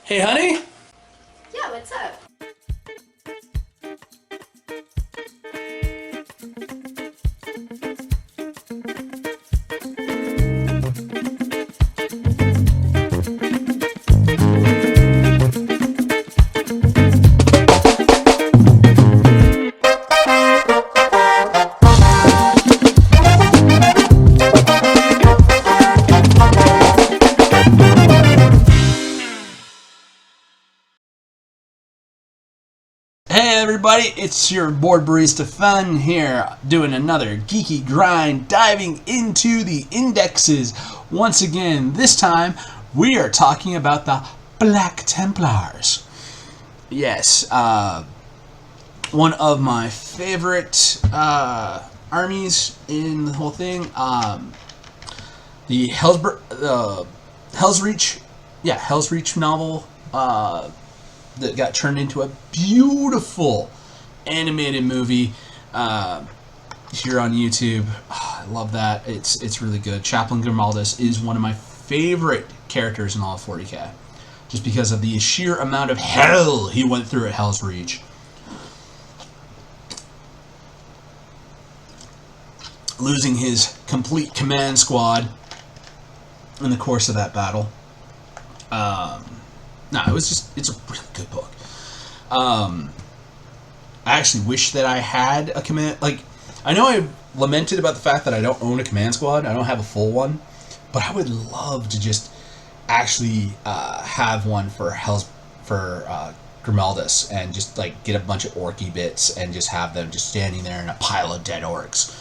Hey, honey? Yeah, what's up? Hey everybody, it's your board barista fun here, doing another Geeky Grind, diving into the indexes. Once again, this time, we are talking about the Black Templars. Yes, one of my favorite armies in the whole thing. The Hell's Reach novel, that got turned into a beautiful animated movie here on YouTube. Oh, I love that. It's really good. Chaplain Grimaldus is one of my favorite characters in all of 40k, just because of the sheer amount of hell he went through at Hell's Reach. Losing his complete command squad in the course of that battle. No, it's a really good book. I actually wish that I had a command, I know I lamented about the fact that I don't own a command squad, I don't have a full one, but I would love to just actually have one for Grimaldus, and just get a bunch of orky bits and just have them just standing there in a pile of dead orcs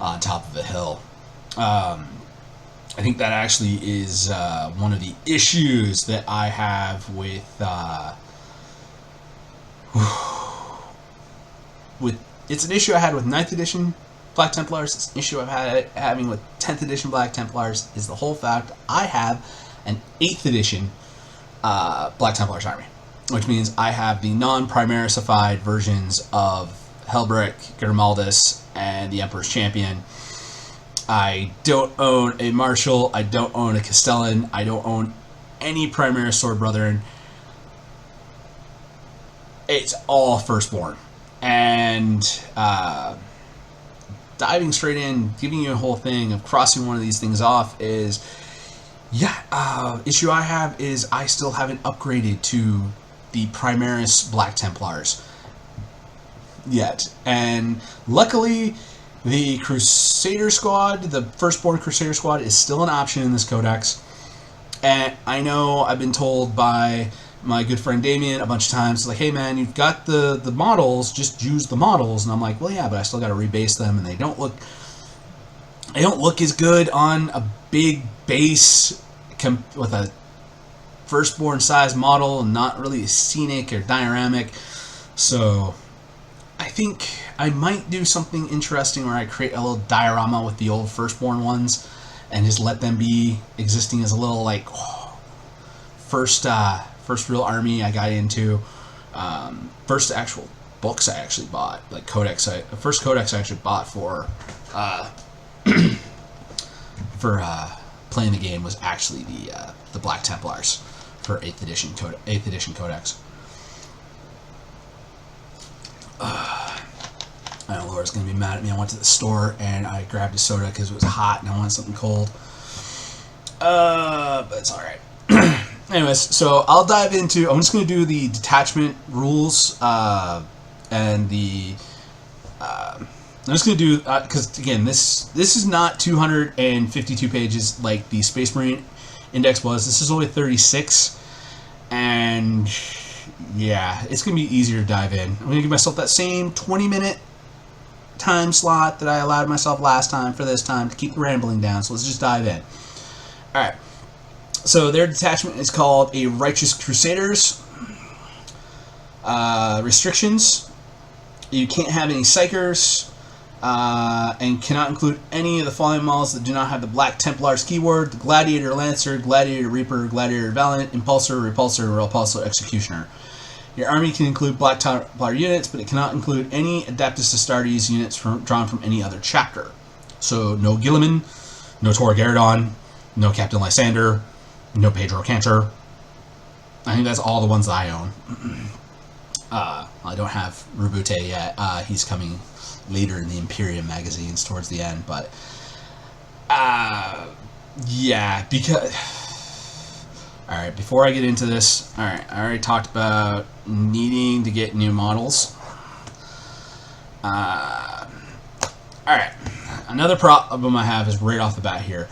on top of a hill. I think that actually is one of the issues that I have with it's an issue I had with 9th edition Black Templars. It's an issue I've had having with 10th edition Black Templars, is the whole fact I have an 8th edition Black Templars army, which means I have the non-primarisified versions of Helbrick, Grimaldus, and the Emperor's Champion. I don't own a Marshal, I don't own a Castellan, I don't own any Primaris Sword Brethren. It's all Firstborn. And diving straight in, giving you a whole thing of crossing one of these things off is, issue I have is I still haven't upgraded to the Primaris Black Templars yet. And luckily, the Crusader Squad, the Firstborn Crusader Squad, is still an option in this codex. And I know I've been told by my good friend Damien a bunch of times, hey man, you've got the models, just use the models. And I'm like, well yeah, but I still got to rebase them, and they don't look as good on a big base with a Firstborn size model, and not really scenic or dioramic. So I think I might do something interesting where I create a little diorama with the old Firstborn ones and just let them be existing as a little first real army I got into. First actual books I actually bought, codex. The first codex I actually bought for playing the game was actually the Black Templars for 8th edition codex. I know Laura's going to be mad at me. I went to the store and I grabbed a soda because it was hot and I wanted something cold. But it's alright. Anyways, so I'll dive into... I'm just going to do the detachment rules and the... I'm just going to do... because, again, this is not 252 pages like the Space Marine Index was. This is only 36. And... yeah, it's going to be easier to dive in. I'm going to give myself that same 20-minute time slot that I allowed myself last time for this time to keep the rambling down. So let's just dive in. Alright. So their detachment is called a Righteous Crusaders. Restrictions. You can't have any psychers. And cannot include any of the following models that do not have the Black Templars keyword: the Gladiator Lancer, Gladiator Reaper, Gladiator Valiant, Impulsor, Repulsor, Repulsor Executioner. Your army can include Black Templar units, but it cannot include any Adeptus Astartes units drawn from any other chapter. So no Guilliman, no Tor Garadon, no Captain Lysander, no Pedro Cantor, I think that's all the ones that I own. I don't have Rubute yet. He's coming later in the Imperium magazines towards the end, but yeah, because alright, before I get into this, alright, I already talked about needing to get new models. Alright, another problem I have is right off the bat here.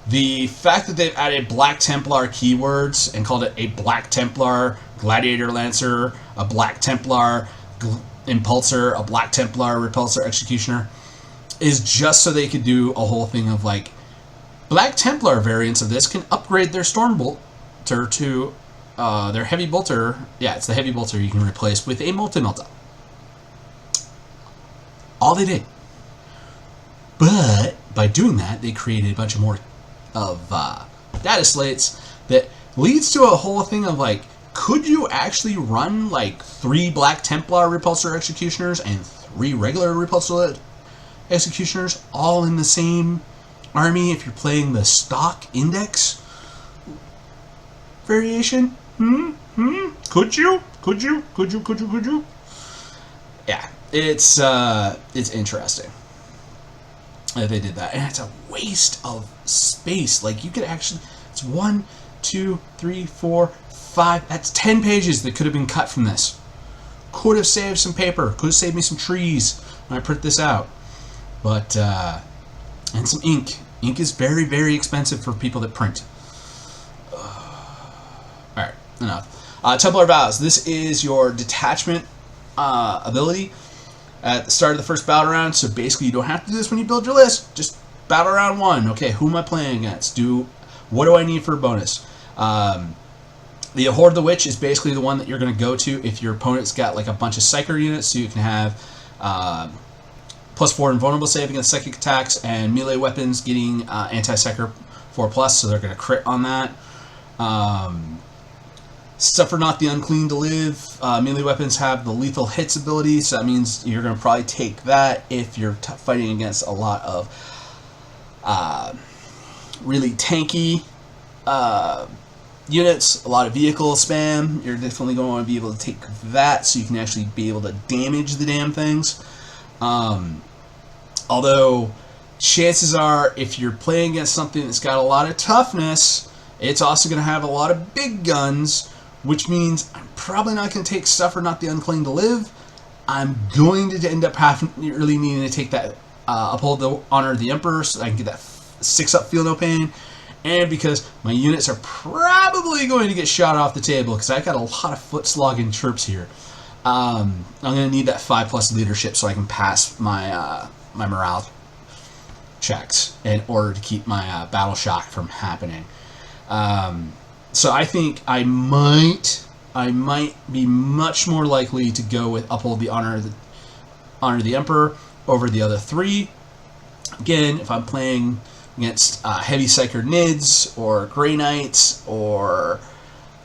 The fact that they've added Black Templar keywords and called it a Black Templar Gladiator Lancer, a Black Templar Impulsor, a Black Templar Repulsor Executioner, is just so they could do a whole thing of like, Black Templar variants of this can upgrade their Storm Bolter to their Heavy Bolter. Yeah, it's the Heavy Bolter you can replace with a Multi-Melta. All they did. But by doing that, they created a bunch of more of data slates that leads to a whole thing of like, could you actually run like 3 Black Templar Repulsor Executioners and 3 regular Repulsor Executioners all in the same army if you're playing the stock Index variation? Could you? Yeah, it's interesting that they did that, and it's a waste of space. Like, you could actually, it's 1, 2, 3, 4, 5. That's 10 pages that could have been cut from this. Could have saved some paper. Could have saved me some trees when I print this out. But and some ink. Ink is very, very expensive for people that print. Alright, enough. Templar Vows. This is your detachment ability at the start of the first battle round. So basically you don't have to do this when you build your list. Just battle round 1. Okay, who am I playing against? What do I need for a bonus? The Horde the Witch is basically the one that you're going to go to if your opponent's got like a bunch of Psyker units, so you can have +4 invulnerable save against psychic attacks, and melee weapons getting anti-Psyker 4+, so they're going to crit on that. Suffer Not the Unclean to Live. Melee weapons have the lethal hits ability, so that means you're going to probably take that if you're fighting against a lot of really tanky units, a lot of vehicle spam. You're definitely going to want to be able to take that so you can actually be able to damage the damn things. Although chances are, if you're playing against something that's got a lot of toughness, it's also going to have a lot of big guns, which means I'm probably not going to take Suffer Not the Unclean to Live. I'm going to end up really needing to take that Uphold the Honor of the Emperor so I can get that 6-up Feel No Pain. And because my units are probably going to get shot off the table because I've got a lot of foot slogging troops here. I'm going to need that 5+ leadership so I can pass my my morale checks in order to keep my battle shock from happening. So I think I might be much more likely to go with Uphold the Honor of the Emperor over the other 3. Again, if I'm playing against Heavy Psyker Nids or Grey Knights or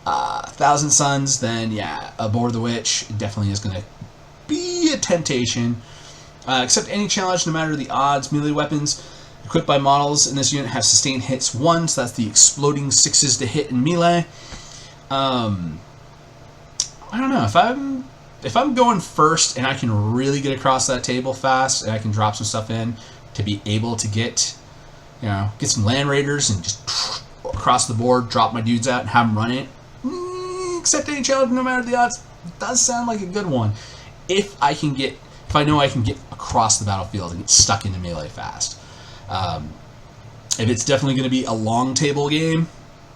Thousand Suns, then yeah, Abhor the Witch definitely is going to be a temptation. Accept any challenge no matter the odds. Melee weapons equipped by models in this unit have sustained hits 1, so that's the exploding 6s to hit in melee. I don't know, if I'm going first and I can really get across that table fast and I can drop some stuff in to be able to get some land raiders and just across the board, drop my dudes out and have them run it. Accept any challenge no matter the odds. It does sound like a good one. If I know I can get across the battlefield and get stuck into melee fast. If it's definitely going to be a long table game,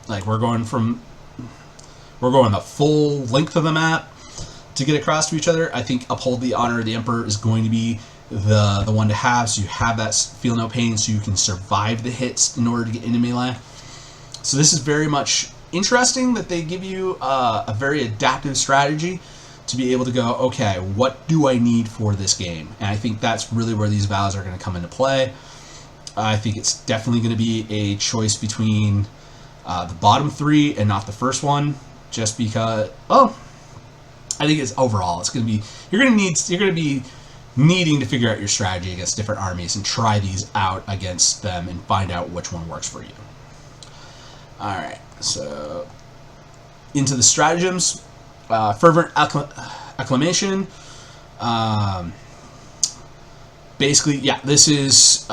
like we're going the full length of the map to get across to each other, I think Uphold the Honor of the Emperor is going to be the one to have, so you have that Feel No Pain so you can survive the hits in order to get into melee. So this is very much interesting that they give you a very adaptive strategy to be able to go, okay, what do I need for this game? And I think that's really where these vows are going to come into play. I think it's definitely going to be a choice between the bottom 3 and not the first one, just because, I think it's overall, it's going to be, you're going to be needing to figure out your strategy against different armies and try these out against them and find out which one works for you. Alright, so into the stratagems, fervent acclamation. Basically, yeah, this is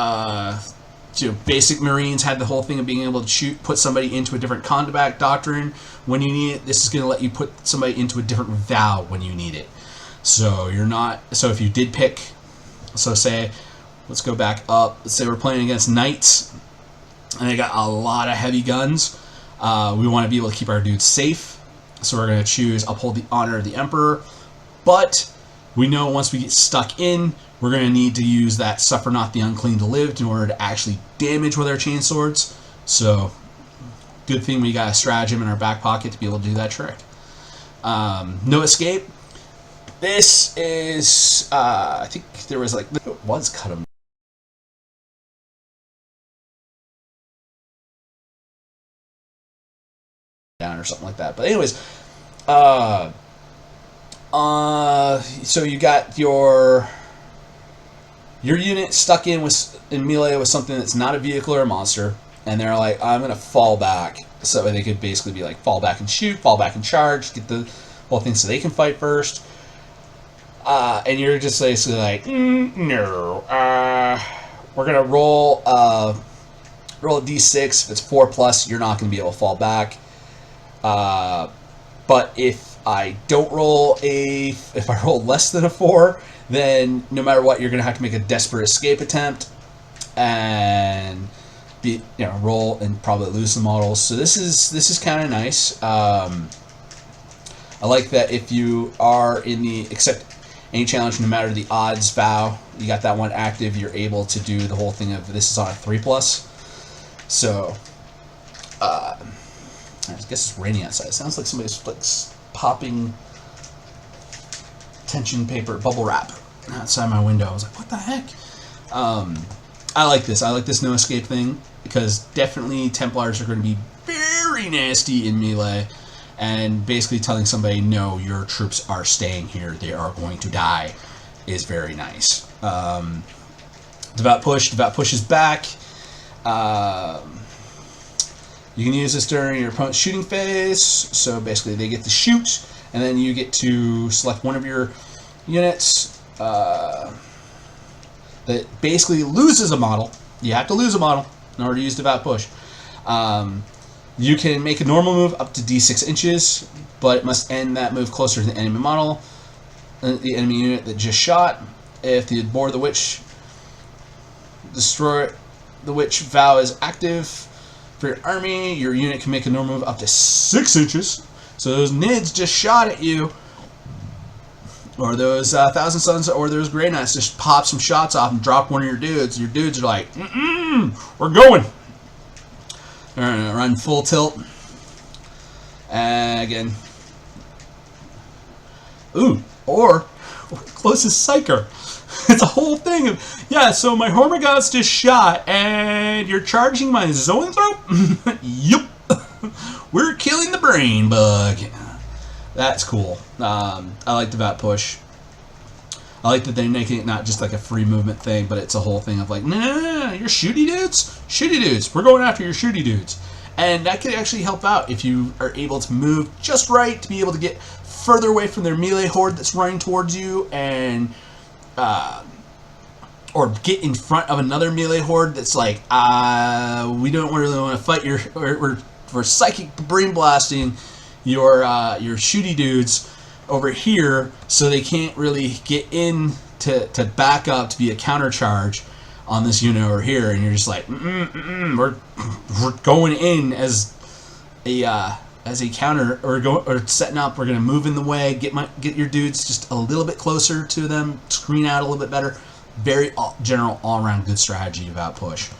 basic Marines had the whole thing of being able to put somebody into a different combat doctrine when you need it. This is going to let you put somebody into a different vow when you need it. So you're not. So if you did pick, so say, let's go back up. Let's say we're playing against knights, and they got a lot of heavy guns. We want to be able to keep our dudes safe, so we're going to choose uphold the honor of the emperor. But we know once we get stuck in, we're going to need to use that suffer not the unclean to live in order to actually damage with our chainswords. So, good thing we got a stratagem in our back pocket to be able to do that trick. No escape. This is, I think there was it was cut him down or something like that. But anyways, so you got your unit stuck in melee with something that's not a vehicle or a monster, and they're like, I'm gonna fall back. So they could basically be like, fall back and shoot, fall back and charge, get the whole thing so they can fight first. And you're just basically like, no. We're gonna roll a d6. If it's 4+, you're not gonna be able to fall back. But if I roll less than a 4, then no matter what, you're going to have to make a desperate escape attempt and roll and probably lose the models. So this is kind of nice. I like that if you are in the accept any challenge, no matter the odds vow, you got that one active, you're able to do the whole thing of this is on a 3+. So I guess it's raining outside. It sounds like somebody's popping tension paper bubble wrap outside my window. I was like, what the heck? I like this. I like this no escape thing because definitely Templars are going to be very nasty in melee, and basically telling somebody, no, your troops are staying here, they are going to die, is very nice. Devout push is back. You can use this during your opponent's shooting phase, so basically they get to shoot, and then you get to select one of your units that basically loses a model. You have to lose a model in order to use Devout Push. You can make a normal move up to d6 inches, but it must end that move closer to the enemy model, the enemy unit that just shot. If the Abhor the Witch, Destroy the Witch vow is active for your army, your unit can make a normal move up to 6 inches. So those Nids just shot at you, or those Thousand Suns, or those Grey Knights just pop some shots off and drop one of your dudes. Your dudes are like, we're going. They're gonna run full tilt. And again, or closest psyker. It's a whole thing of, yeah, so my Hormagaud's just shot, and you're charging my Zoanthrope? Yup. We're killing the brain bug. That's cool. I like Devout Push. I like that they're making it not just like a free movement thing, but it's a whole thing of like, nah, you're shooty dudes? Shooty dudes. We're going after your shooty dudes. And that could actually help out if you are able to move just right to be able to get further away from their melee horde that's running towards you, and or get in front of another melee horde that's like, we don't really want to fight your, we're psychic brain blasting your shooty dudes over here, so they can't really get in to back up to be a counter charge on this unit over here, and you're just like, we're going in as a counter, or setting up. We're gonna move in the way, get your dudes just a little bit closer to them, screen out a little bit better. Very general, all-around good strategy about push.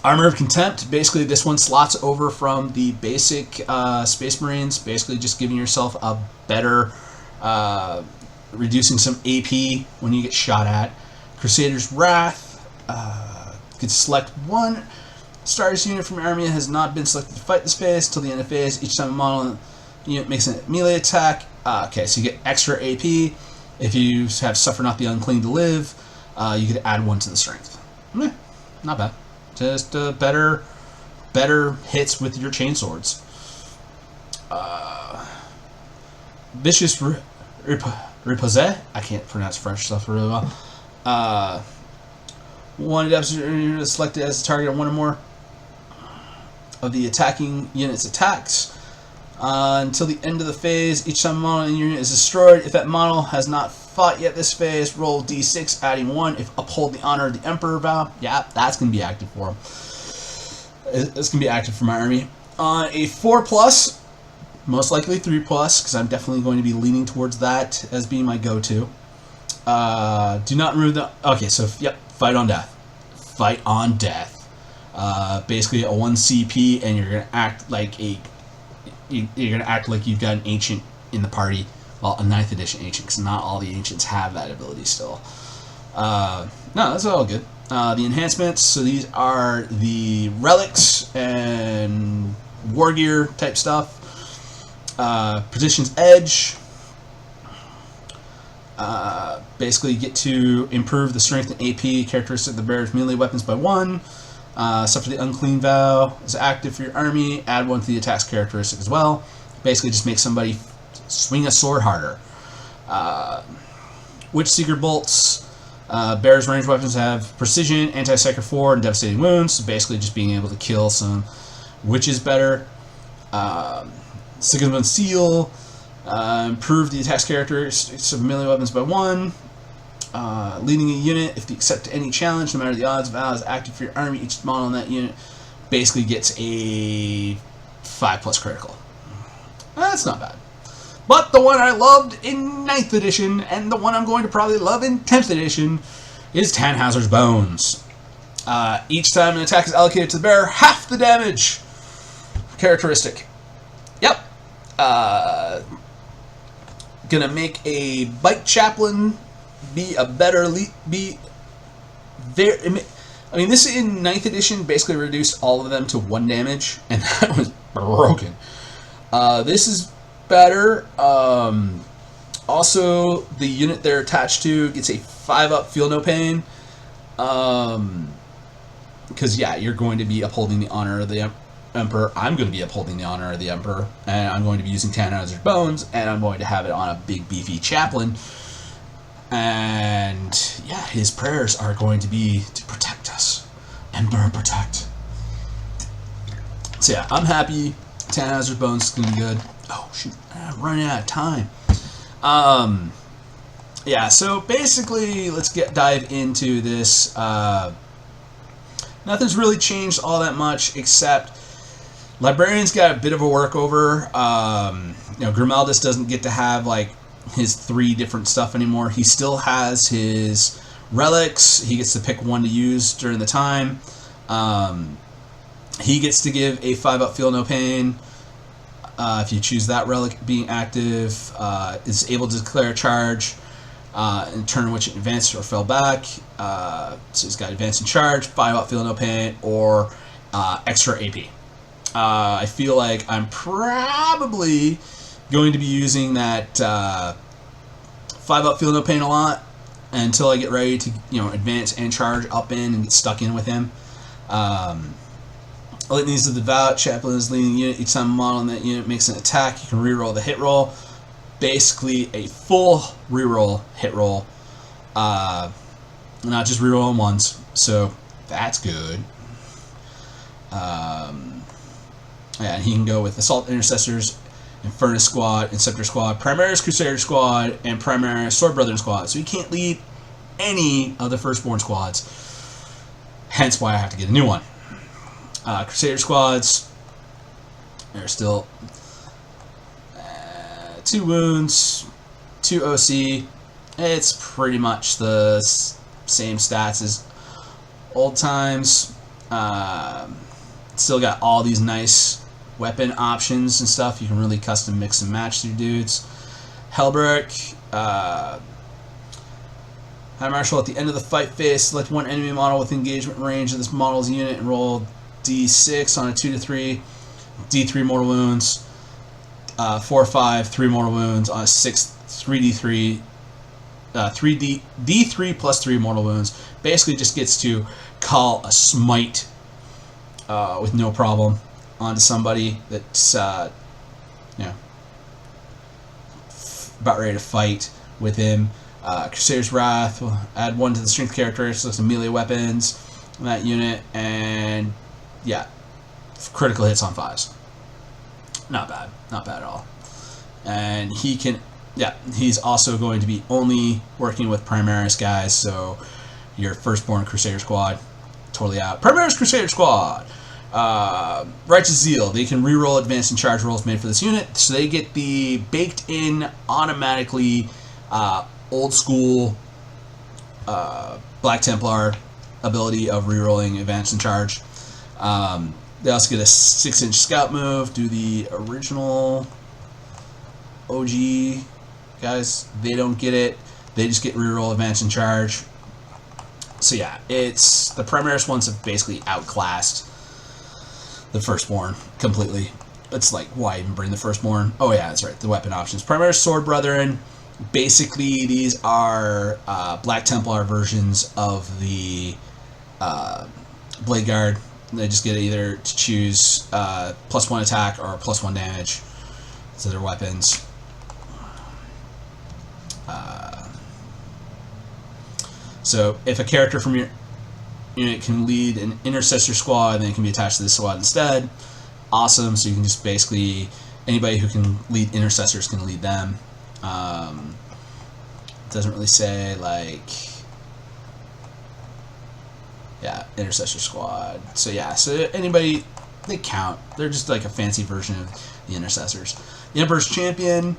Armor of Contempt, basically this one slots over from the basic Space Marines, basically just giving yourself a better, reducing some AP when you get shot at. Crusader's Wrath, you can select one Stars unit from your army that has not been selected to fight this phase until the end of phase. Each time a model unit makes a melee attack, okay, so you get extra AP. If you have Suffer Not the Unclean to live, you could add 1 to the strength. Not bad. Just better hits with your chainswords. Vicious Repose. I can't pronounce French stuff really well. One adaptation unit is selected as a target on one or more of the attacking unit's attacks. Until the end of the phase, each time a model in your unit is destroyed. If that model has not fought yet this phase, roll d6, adding 1. If uphold the honor of the Emperor vow, yeah, that's going to be active for him. It's going to be active for my army. On a 4+, most likely 3+, because I'm definitely going to be leaning towards that as being my go-to. Do not remove the... Okay, so, yep, fight on death. Fight on death. Basically a 1 CP, and you're going to act like a... You're going to act like you've got an ancient in the party. Well, a 9th edition ancient, because not all the ancients have that ability still. No, that's all good. The enhancements, so these are the relics and war gear type stuff. Position's edge. Basically, you get to improve the strength and AP characteristic of the bearer's melee weapons by 1. Suffer the unclean vow is active for your army. Add 1 to the attack's characteristic as well. Basically, just make somebody swing a sword harder. Witch Seeker bolts. Bearer's ranged weapons have precision, anti-psyker 4, and devastating wounds. So basically, just being able to kill some witches better. Sigmar seal. Improve the attack's characteristics of melee weapons by 1. Leading a unit, if they accept any challenge, no matter the odds, vow is active for your army. Each model in that unit basically gets a 5+ critical. That's not bad. But the one I loved in 9th edition, and the one I'm going to probably love in 10th edition, is Tannhäuser's Bones. Each time an attack is allocated to the bearer, half the damage characteristic. Yep. Gonna make a bite chaplain be a better I mean, this in 9th edition basically reduced all of them to 1 damage, and that was broken. This is better. Also, the unit they're attached to gets a 5+ feel no pain. Because, yeah, you're going to be upholding the honor of the Emperor. I'm going to be upholding the honor of the Emperor, and I'm going to be using Tannhäuser's Bones, and I'm going to have it on a big, beefy chaplain. And, yeah, his prayers are going to be to protect us. Emperor protect. So, yeah, I'm happy. Tannhäuser's Bones is going to be good. Oh, shoot. I'm running out of time. Yeah, so basically, let's dive into this. Nothing's really changed all that much, except Librarian's got a bit of a workover. Grimaldus doesn't get to have, like, his 3 different stuff anymore. He still has his relics. He gets to pick one to use during the time. He gets to give a 5+ feel no pain. If you choose that relic being active, is able to declare a charge in a turn in which it advanced or fell back. So he's got advance and charge, 5+ feel no pain, or extra AP. I feel like I'm probably going to be using that 5+ feel no pain a lot until I get ready to advance and charge up in and get stuck in with him. Litanies of the Devout. Chaplain is leading the unit. Each time a model in that unit makes an attack, you can reroll the hit roll. Basically, a full reroll hit roll. Not just rerolling once. So, that's good. Yeah, and he can go with Assault Intercessors, Infernus Squad, Inceptor Squad, Primaris Crusader Squad, and Primaris Sword Brethren Squad. So, he can't lead any of the Firstborn squads. Hence why I have to get a new one. Crusader squads, they're still 2 wounds, 2 OC. It's pretty much the same stats as old times. Still got all these nice weapon options and stuff. You can really custom mix and match your dudes. Hellbrick, High Marshal at the end of the fight phase, select one enemy model with engagement range of this model's unit and roll D6 on a 2 to 3, D3 mortal wounds, 4 5, 3 mortal wounds on a 6, 3D3, D3 plus 3 mortal wounds. Basically just gets to call a smite with no problem onto somebody that's about ready to fight with him. Crusader's Wrath will add 1 to the strength characteristics of melee weapons in that unit, and yeah, critical hits on 5s. Not bad at all. And he can, yeah, he's also going to be only working with Primaris guys, so your firstborn Crusader Squad, totally out. Primaris Crusader Squad! Righteous Zeal, they can reroll advanced and charge rolls made for this unit, so they get the baked-in, automatically, old school Black Templar ability of rerolling advanced and charge. They also get a 6-inch scout move, do the original OG guys, they don't get it. They just get reroll advance and charge. So yeah, it's the Primaris ones have basically outclassed the Firstborn completely. It's like, why even bring the Firstborn? Oh yeah, that's right, the weapon options. Primaris Sword Brethren, basically these are Black Templar versions of the Blade Guard. They just get either to choose +1 attack or +1 damage to their weapons. So if a character from your unit can lead an intercessor squad, then it can be attached to this squad instead. Awesome. So you can just basically, anybody who can lead intercessors can lead them. It doesn't really say, like, yeah, intercessor squad. So yeah, so anybody, they count. They're just like a fancy version of the intercessors. The Emperor's Champion,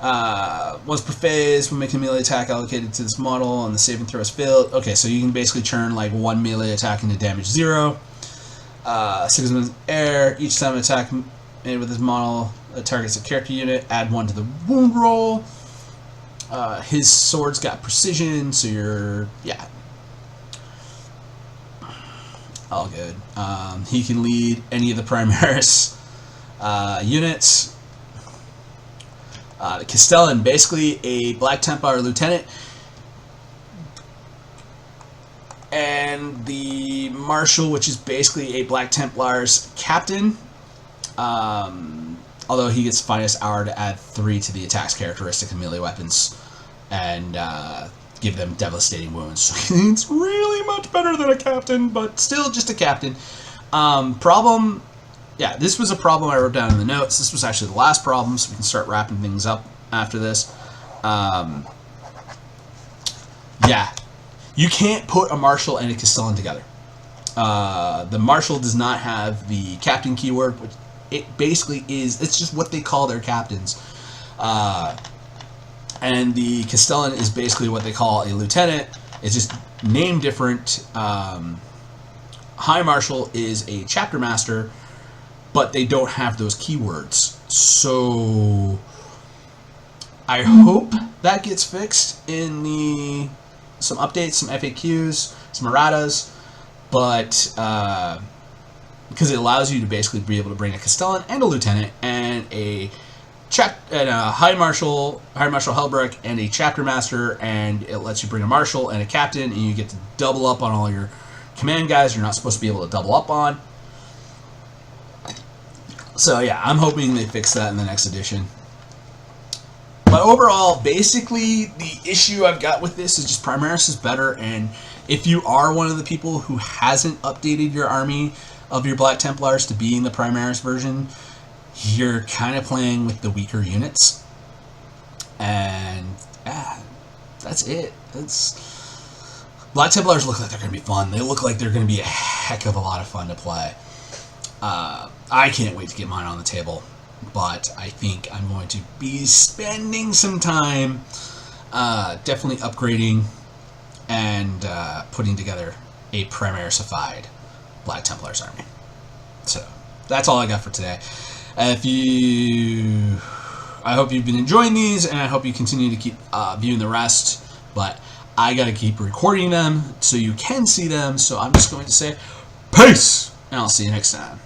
once per phase, when making a melee attack allocated to this model and the save and throw is failed. Okay, so you can basically turn like 1 melee attack into damage 0. 6 minutes air. Each time an attack made with this model targets a character unit, add 1 to the wound roll. His sword's got precision, so you're, yeah, all good. He can lead any of the Primaris units. The Castellan, basically a Black Templar lieutenant, and the Marshal, which is basically a Black Templar's captain. Although he gets finest hour to add 3 to the attack's characteristic of melee weapons and give them devastating wounds. It's really much better than a captain, but still just a captain. Problem. Yeah, this was a problem I wrote down in the notes. This was actually the last problem, so we can start wrapping things up after this. Yeah, you can't put a Marshal and a Castellan together. The Marshal does not have the captain keyword, which it basically is, it's just what they call their captains. And the Castellan is basically what they call a lieutenant. It's just named different. High Marshal is a chapter master, but they don't have those keywords. So I hope that gets fixed in some updates, some FAQs, some erratas, but because it allows you to basically be able to bring a Castellan and a lieutenant and a High Marshal Helbrecht and a chapter master, and it lets you bring a Marshal and a captain, and you get to double up on all your command guys you're not supposed to be able to double up on. So yeah, I'm hoping they fix that in the next edition. But overall, basically, the issue I've got with this is just Primaris is better, and if you are one of the people who hasn't updated your army of your Black Templars to being the Primaris version, you're kind of playing with the weaker units. And yeah, that's it. Black Templars look like they're going to be fun. They look like they're going to be a heck of a lot of fun to play. I can't wait to get mine on the table, but I think I'm going to be spending some time definitely upgrading and putting together a Primarisified Black Templars army. So that's all I got for today. I hope you've been enjoying these, and I hope you continue to keep viewing the rest, but I gotta keep recording them so you can see them, so I'm just going to say peace, and I'll see you next time.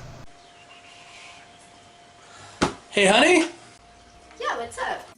Hey honey? Yeah, what's up?